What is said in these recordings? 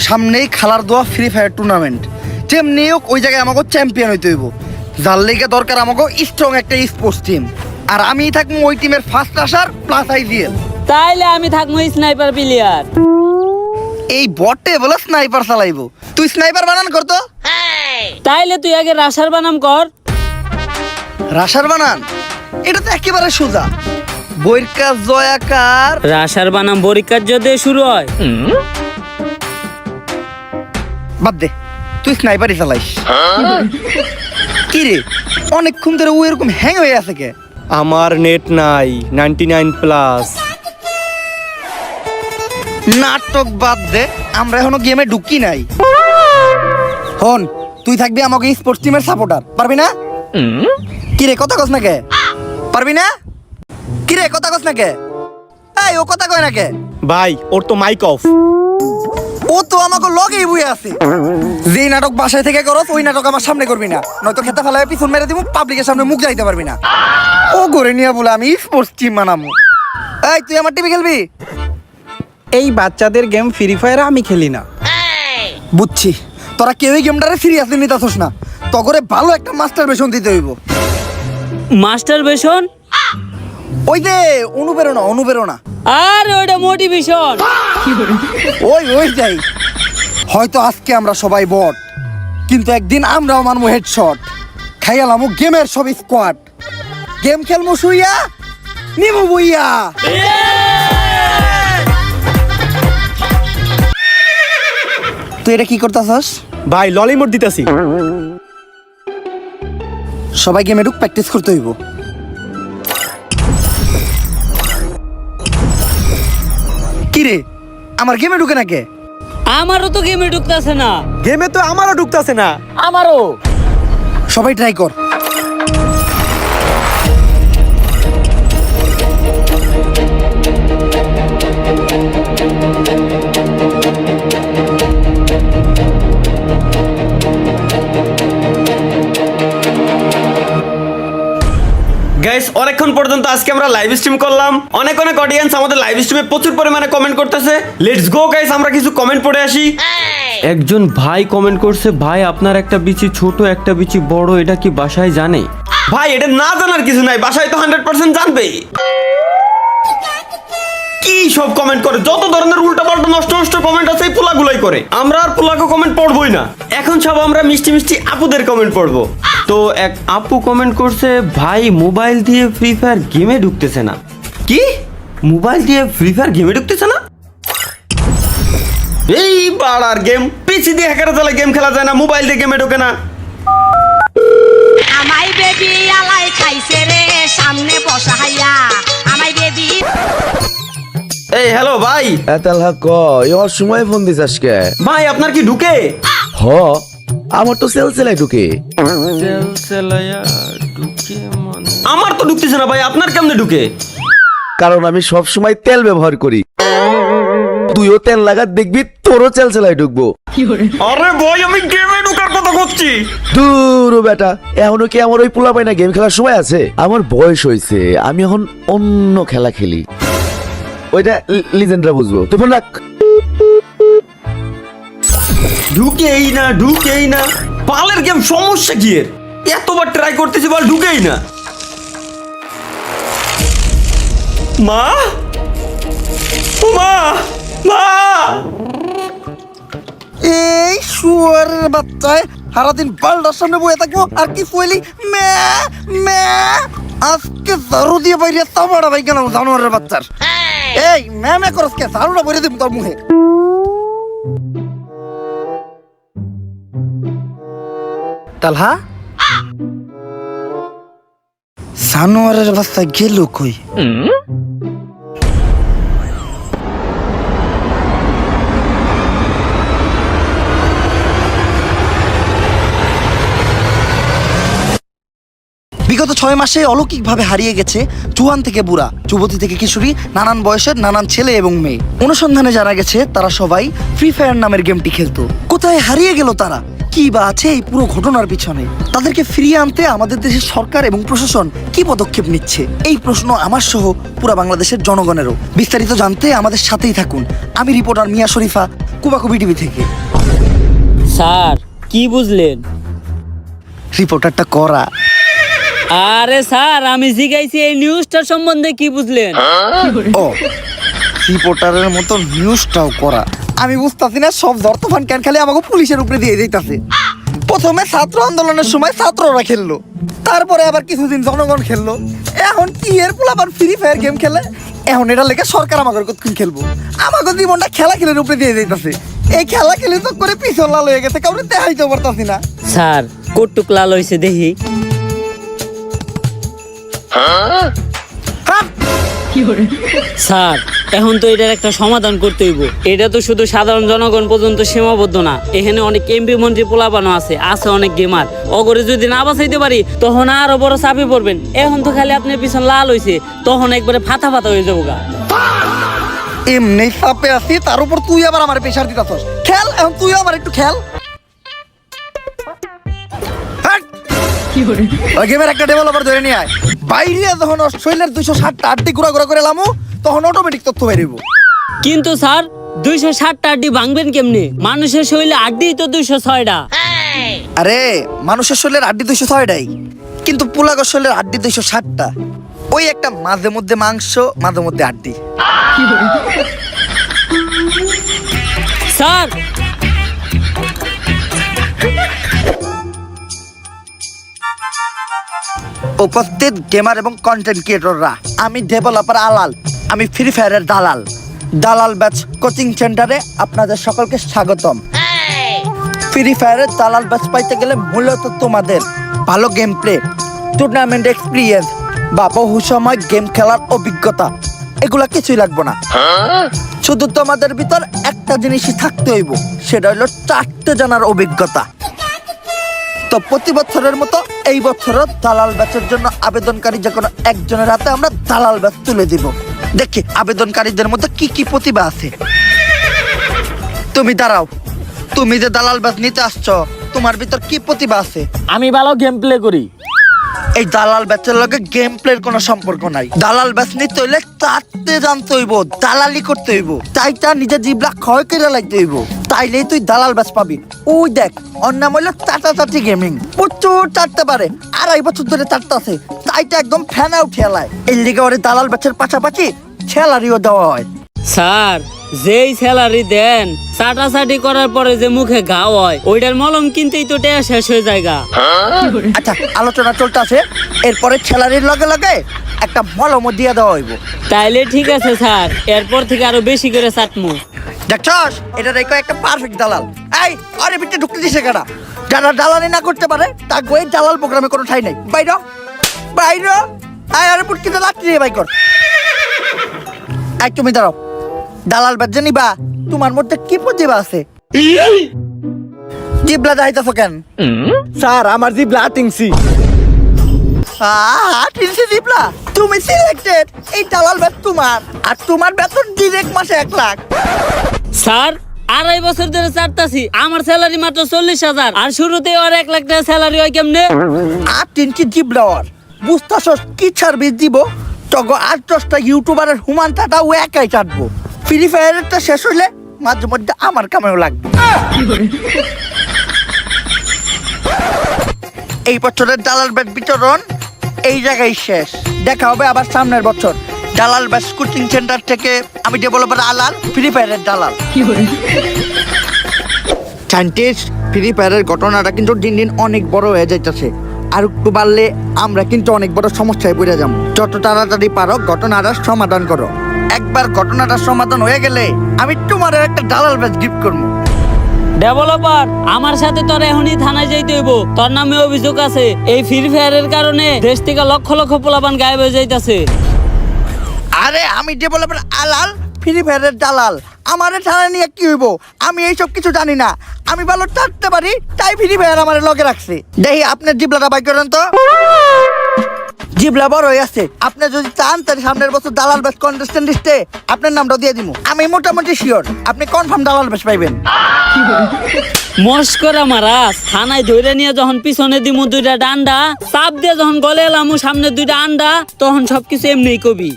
সামনেই খেলার দোয়া ফ্রি ফায়ার টুর্নামেন্ট, যেমনি হোক ওই জায়গায় আমাকে চ্যাম্পিয়ন হইতে হইব। যার লেগে দরকার আমাকে স্ট্রং একটা স্পোর্টস টিম, আর আমি থাকবো ওই টিমের ফার্স্ট আসার প্লাস আইজিএল। তাইলে আমি থাকবো স্নাইপার প্লেয়ার। এই বটে বলে স্নাইপার চালাইবো, তুই স্নাইপার বানান করতো। তাইলে তুই আগে রাশার বানাম কর। রাশার বানান এটা তো একেবারে সোজা, বইয়ের কাজ জয়াকার। রাশার বানাম পরীক্ষার যদি শুরু হয়। বাদ দে, তুই স্নাইপারই চালাইস। কি রে অনেকক্ষণ ধরে ও এরকম হ্যাং হয়ে আছে কে? আমার নেট নাই 99+। নাটক বাদ দে, আমরা এখনো গেমে ঢুকি নাই। হন, তুই থাকবি আমাকে স্পোর্টস টিমের সাপোর্টার, পারবি না? কি রে কথা কস না কে? পারবি না? কি রে কথা কস না কে? এই ও কথা কয় না কে? ভাই ওর তো মাইক অফ। ও তো আমাকে লগেই বই আছে। যেই নাটক বাসায় থেকে করস ওই নাটক আমার সামনে করবি না, নয়তো খেতে ফেলায় পিছন মেরে দিব, পাবলিকের সামনে মুখ যাইতে পারবি না। ও করে নিয়ে বলে আমি স্পোর্টস টিম বানাবো। এই তুই আমার টিভি খেলবি? এই বাচ্চাদের গেম ফ্রি ফায়ার আমি খেলি না। বুঝছি, তোরা কেউই গেমটারে সিরিয়াসলি নিতাছস না। তগরে ভালো একটা মাস্টার বেশন দিতে হইব। মাস্টার বেশন? ওই যে অনুপ্রেরণা, অনুপ্রেরণা। আর ওইটা মোটিভেশন। ওই ওই যাই। হয়তো আজকে আমরা সবাই বট, কিন্তু একদিন আমরাও মানবো হেডশট। খাইয়ালামু গেমের সব স্কোয়াড, গেম খেলমু শুইয়া নিমু বইয়া। তুই এটা কি করতেছস? ভাই ললিমোট দিতেছি। সবাই গেমে ঢুক, প্র্যাকটিস করতে হইব। কি রে আমার গেমে ঢুকে না কে? আমারও তো গেমে ঢুকতেছে না। গেমে তো আমারও ঢুকতেছে না। আমারও। সবাই ট্রাই কর। গাইস অনেকক্ষণ পর্যন্ত আজকে আমরা লাইভ স্ট্রিম করলাম, অনেক অনেক অডিয়েন্স আমাদের লাইভ স্ট্রিমে প্রচুর পরিমাণে কমেন্ট করতেছে। লেটস গো গাইস, আমরা কিছু কমেন্ট পড়ে আসি। একজন ভাই কমেন্ট করছে, ভাই আপনার একটা বিচি ছোট একটা বিচি বড়, এটা কি বাসায় জানে? ভাই এটা না জানার কিছু নাই, বাসায় তো 100% জানবেই। কি সব কমেন্ট করে, যত ধরনের উল্টাপাল্টা নষ্ট নষ্ট কমেন্ট আছে এই পোলাগুলাই করে। আমরা আর পোলাকে কমেন্ট পড়বই না, এখন সব আমরা মিষ্টি মিষ্টি আপুদের কমেন্ট পড়বো। তো এক আপু কমেন্ট করছে, ভাই মোবাইল দিয়ে ফ্রি ফায়ার গেমে ঢুকতেছে না। কি মোবাইল দিয়ে ফ্রি ফায়ার গেমে ঢুকতেছে না? এই বাড়ার গেম, পিসি দিয়ে হ্যাকার চালা গেম খেলা যায় না, মোবাইল দিয়ে গেমে ঢোকে না। আমাই বেবি আলাই খাইছে রে সামনে বসাইয়া আমাই বেবি। এই হ্যালো ভাই। এতালহা ক এর সময় ফোন দিস আজকে? ভাই আপনার কি ঢুকে? হ আমার তো সেলসেলাই ঢুকে। আমার তো ঢুকতেছে না ভাই, আপনার কেমনে ঢুকে? কারণ আমি সব সময় তেল ব্যবহার করি, তুইও তেল লাগা দেখবি তোরও সেলসেলাই ঢুকবো। আরে ভাই আমি গেমে ঢোকার কথা বলছি। দূর বেটা, এখনো কি আমার ওই পোলা পাই না গেম খেলার সময় আছে? আমার বয়স হয়েছে, আমি এখন অন্য খেলা খেলি, ওইটা লিজেন্ডরা বুঝবো। তুই ফোন রাখ। ঢুকেই না ঢুকেই না, পালের গেম সমস্যা কি এর? এতবার ট্রাই করতেছি বল ঢুকেই না। মা মা মা, এই শুয়ারের বাচ্চায় সারাদিন বালটার সামনে বয়ে থাকবো আর কি ফুয়েলি মে মে। আজকে জারু দিয়ে বাইরে তামাড়া ভাই গেলাম জানোয়ারের বাচ্চার। এই মে মে করস কে? জারুটা বইরে দিব তোর মুখে। তালহা জানোয়ারের বাচ্চা গেল কই? বিগত 6 মাসে অলৌকিকভাবে হারিয়ে গেছে জুয়ান থেকে বুড়া, যুবতী থেকে কিশোরী, নানান বয়সের নানান ছেলে এবং মেয়ে। অনুসন্ধানে জানা গেছে তারা সবাই ফ্রি ফায়ার নামের গেমটি খেলতো। কোথায় হারিয়ে গেল তারা? কি বা আছে এই পুরো ঘটনার পিছনে? তাদেরকে ফিরিয়ে আনতে আমাদের দেশের সরকার এবং প্রশাসন কি পদক্ষেপ নিচ্ছে? এই প্রশ্ন আমার সহ পুরো বাংলাদেশের জনগণেরও। বিস্তারিত জানতে আমাদের সাথেই থাকুন। আমি রিপোর্টার মিয়া শরীফা। কুবাকুবি টিভি থেকে। স্যার কি বুঝলেন? রিপোর্টারটা করা। আরে স্যার আমি জিজ্ঞাসি এই নিউজটার সম্বন্ধে কি বুঝলেন? ও, রিপোর্টারের মতো নিউজটাও করা। আমি বুঝতাছি না সব জর্তফান কেন খালি আমাকে পুলিশের উপরে দিয়ে দিতেছে। প্রথমে ছাত্র আন্দোলনের সময় ছাত্ররা খেললো, তারপরে আবার কিছুদিন জনগণ খেললো, এখন কি এর পোলাপান ফ্রি ফায়ার গেম খেলে। এখন এটা লেগে সরকার আমাকে কতক্ষণ খেলবো, আমাকে জীবনটা খেলা খেলের উপরে দিয়ে দিতেছে। এই খেলা খেলে তো করে পিছন লাল হয়ে গেছে, কাউকে দেখাইতে পারতাছি না। স্যার কটুক লাল হয়েছে দেখি। স্যার এখন তো এটার একটা সমাধান করতে হইব। এটা তো শুধু সাধারণ জনগণ পর্যন্ত সীমাবদ্ধ না, এখানে অনেক এমপি মন্ত্রী পোলাপানো আছে অনেক গেমার। অগরে যদি না বাঁচাইতে পারি তখন আরো বড় চাপে পড়বেন। এখন তো খালি আপনার পিছন লাল হয়েছে, তখন একবারে ফাতা ফাতা হয়ে যাবো গা। এমনি চাপে আছি, তার উপর তুই আবার আমার প্রেশার দিতাছস। খেল এখন, তুই আবার একটু খেল। ওই গেমের একটা ডেভেলপার ধরে নিয়ে আয়। বাইরে যখন অস্ট্রেলিয়ার 260টা আড্ডি ঘুরা ঘুরা করে লামু, তখন অটোমেটিক তথ্য বেরিয়ে। কিন্তু স্যার 260টা আড্ডি ভাঙবেন কেমনে? মানুষের শরীরে আড্ডি তো 206টা। আরে মানুষের শরীরের আড্ডি 206টাই, কিন্তু পোলাগর শরীরের আড্ডি 260টা। ওই একটা মাঝে মধ্যে মাংস, মাঝে মধ্যে আড্ডি। স্যার উপস্থিত গেমার এবং কন্টেন্ট ক্রিয়েটররা, আমি ডেভেলপার আলাল, আমি ফ্রি ফায়ারের দালাল। দালাল ব্যাচ কোচিং সেন্টারে আপনাদের সকলকে স্বাগতম। ফ্রি ফায়ারের দালাল ব্যাচ পাইতে গেলে মূলত তোমাদের ভালো গেম প্লে, টুর্নামেন্ট এক্সপিরিয়েন্স বা বহু সময় গেম খেলার অভিজ্ঞতা, এগুলা কিছুই লাগবে না। শুধু তোমাদের ভিতর একটা জিনিসই থাকতে হইব, সেটা হলো 4টে জানার অভিজ্ঞতা। তো প্রতি বছরের মতো এই বছরও দালাল ব্যাচের জন্য আবেদনকারী যে কোনো একজনের হাতে আমরা দালাল ব্যাচ তুলে দিব। দেখি আবেদনকারীদের মধ্যে কি কি প্রতিভা আছে। তুমি দাঁড়াও, তুমি যে দালাল ব্যাচ নিতে আসছো, তোমার ভিতর কি প্রতিভা আছে? আমি ভালো গেম প্লে করি। এই দালাল ব্যাচের লগে গেম প্লের কোনো সম্পর্ক নাই। দালাল ব্যাচ নিতে হইলে চারটে জানতে হইব, দালালি করতে হইব, তাই তার নিজের জিবলা ক্ষয় করে লাগতে হইব, তাইলেই তুই দালাল ব্যাচ পাবি। ওই দেখ, ওর নাম হইলো চাটাচাটি গেমিং। প্রচুর চাটতে পারে, 2.5 বছর ধরে চাটতে আছে, তাই তো একদম ফ্যান আউট খেলায়। এই লিগে ওরে দালাল ব্যাচের পাশাপাশি স্যালারিও দেওয়া হয়। স্যার যেই স্যালারি দেন, চাটাচাটি করার পরে যে মুখে ঘা হয়, ওইটার মলম কিনতেই তো টাকা শেষ হয়ে যায় গা। আচ্ছা, আলোচনা চলতেছে, এরপরে স্যালারির লগে লগে একটা মলমও দিয়ে দেওয়া হইব। তাইলে ঠিক আছে স্যার, এরপর থেকে আরো বেশি করে চাটমু। দেখছস, এটা দেখো একটা পারফেক্ট দালাল। এই আরে ভিতরে ঢুকতে দিছে কেডা? যারা দালালি না করতে পারে তার ওই দালাল প্রোগ্রামে কোনো ঠাই নাই। বাইরে বাইরে আয়, আরে পুটকিতে লাঠি দিয়ে বাই কর। এই তুমি দাঁড়াও, দালাল ব্যাচ নিবা, তোমার মধ্যে কি প্রতিভা আছে? জিবলা যাইতেছো কেন? স্যার আমার জি ব্লাটিংসি। তিনশে জিবলা, তুমি সিলেক্টেড। এই দালাল ব্যাচ তোমার, আর তোমার বেতন ডিরেক্ট মাসে 1 লাখ। স্যার 2.5 বছর ধরে চাটতাছি, আমার স্যালারি মাত্র 40,000, আর শুরুতে আর 1 লাখ টাকা স্যালারি হয় কেমনে? আর 3টি জিবলা ওর বুঝতাছস কি সার্ভিস দিব? তগো 8-10টা ইউটিউবারের হুমান টাটা ও একাই চাটবো। ফ্রি ফায়ারেরটা শেষ হইলে মাঝে মধ্যে আমার কামেও লাগবে। এই বছরের দালাল ব্যাচ বিতরণ এই জায়গায় শেষ। দেখা হবে আবার সামনের বছর। দালাল ব্যাচ কোচিং সেন্টার থেকে আমি ডেভেলপার আলাল, ফ্রি ফায়ারের দালাল। সায়েন্টিস্ট, ফ্রি ফায়ারের ঘটনাটা কিন্তু দিন দিন অনেক বড় হয়ে যাইতেছে। আর একটু বাড়লে আমরা কিন্তু অনেক বড় সমস্যায় পড়ে যাবো। যত তাড়াতাড়ি পারো ঘটনাটার সমাধান করো। একবার ঘটনাটার সমাধান হয়ে গেলে আমি তোমার একটা দালাল ব্যাচ গিফট করবো। ডেভেলপার, আমার সাথে তোর এখনই থানায় যাইতে হইব। তোর নামে অভিযোগ আছে, এই ফ্রি ফায়ারের কারণে দেশ থেকে লক্ষ লক্ষ পোলাপান গায়েব হয়ে যাইতাছে। আরে আমি ডেভেলপার আলাল, ফ্রি ফায়ারের দালাল, আমারে থানায় নিয়ে কি হইব? আমি এইসব কিছু জানি না। আমি ভালো চাটতে পারি, তাই ফ্রি ফায়ার আমার লগে রাখছে। দেখি আপনার জিবলাটা বাই করেন তো। জিবলা বড় হয়ে আছে। আপনি যদি চান তাহলে সামনের বছর দালাল ব্যাচ কন্টেস্টেন্ট লিস্টে আপনার নামটা দিয়ে দিব। আমি মোটামুটি শিওর আপনি কনফার্ম দালাল ব্যাচ পাইবেন। মস্করা মারাস, থানায় ধরে নিয়ে যখন পিছনে দিমু 2টা ডান্ডা, চাপ দিয়ে যখন গলে এলামু সামনে 2টা আন্ডা, তখন সবকিছু এমনিই কবি।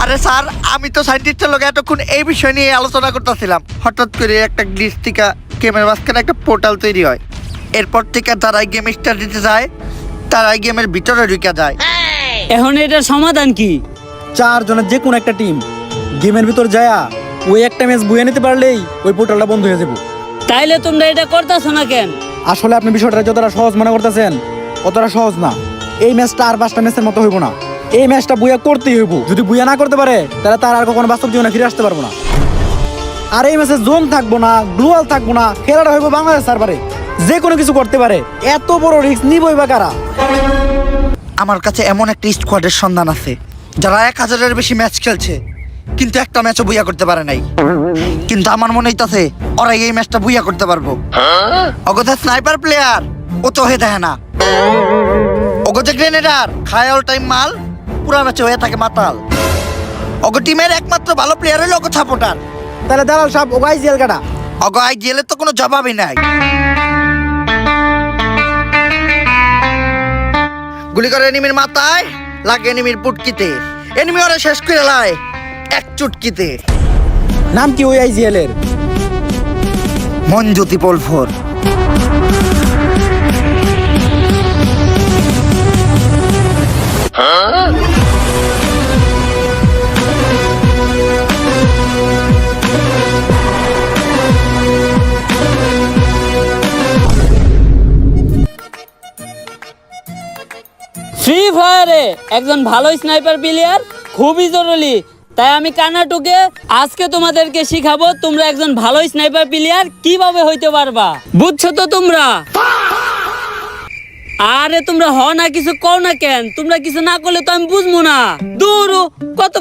আরে স্যার, আমি তো সায়েন্টিস্টের লোক এতক্ষণ এই বিষয় নিয়ে আলোচনা করতেছিলাম। হঠাৎ করে একটা গ্লিচ থেকে গেমের মাঝখানে একটা পোর্টাল তৈরি হয়। এরপর থেকে যারা গেম স্টার্ট দিতে যায় তারা গেমের ভিতরে ঢুকে যায়। এখন এটার সমাধান কি? 4 জনের যে কোনো একটা টিম গেমের ভিতর যায়া ওই একটা ম্যাচ বুয়ে নিতে পারলেই ওই পোর্টালটা বন্ধ হয়ে যাবে। তাইলে তোমরা এটা করতেছো না কেন? আসলে আপনি বিষয়টা যতটা সহজ মনে করতেছেন অতটা সহজ না। এই ম্যাচটা আর 5টা ম্যাচের মতো হইব না। এই ম্যাচটা বুয়া করতেই হইব। যদি বুয়া না করতে পারে তাহলে তার আর কখনো বাস্তব জীবনে ফিরে আসতে পারবো না। আর এই ম্যাচে জোন থাকবো না, গ্লোয়াল থাকবো না, খেলাটা হইব বাংলাদেশ সার্ভারে। যে কোনো কিছু করতে পারে, এত বড় রিস্ক নিবই বা কারা? আমার কাছে এমন একটা স্কোয়াডের সন্ধান আছে যারা 1000-এর বেশি ম্যাচ খেলছে কিন্তু একটা ম্যাচও বুইয়া করতে পারে নাই। কিন্তু আমার মনে হইতাছে ওরা এই ম্যাচটা বুইয়া করতে পারবো। অগথা স্নাইপার প্লেয়ার ও তো হয়ে দেয় না। অগথা গ্রেনেডার খায় অল টাইম মাল, পুরা ম্যাচে হয়ে থাকে মাতাল। অগ টিমের একমাত্র ভালো প্লেয়ার হলো অগ সাপোর্টার। তাহলে দালাল সাহেব ওগাই জেল কাটা। অগ আইজিএলের তো কোনো জবাবই নাই। গুলি করে এনিমির মাথায়, লাগে এনিমির পুটকিতে, এনিমি ওরা শেষ করে লাই এক চুটকিতে। নাম কি ওই আইজিএল এর? মনজ্যোতি পলফর। ফ্রি ফায়ারে একজন ভালো স্নাইপার প্লেয়ার খুবই জরুরি। তাই আমি কানাটুকে আজকে তোমাদেরকে শিখাবো তোমরা একজন ভালো স্নাইপার প্লেয়ার কিভাবে হইতে পারবা। বুঝছো তো তোমরা? আরে তোমরা হ না, কিছু কও না কেন? তোমরা কিছু না করলে তো আমি বুঝবো না। দূর কত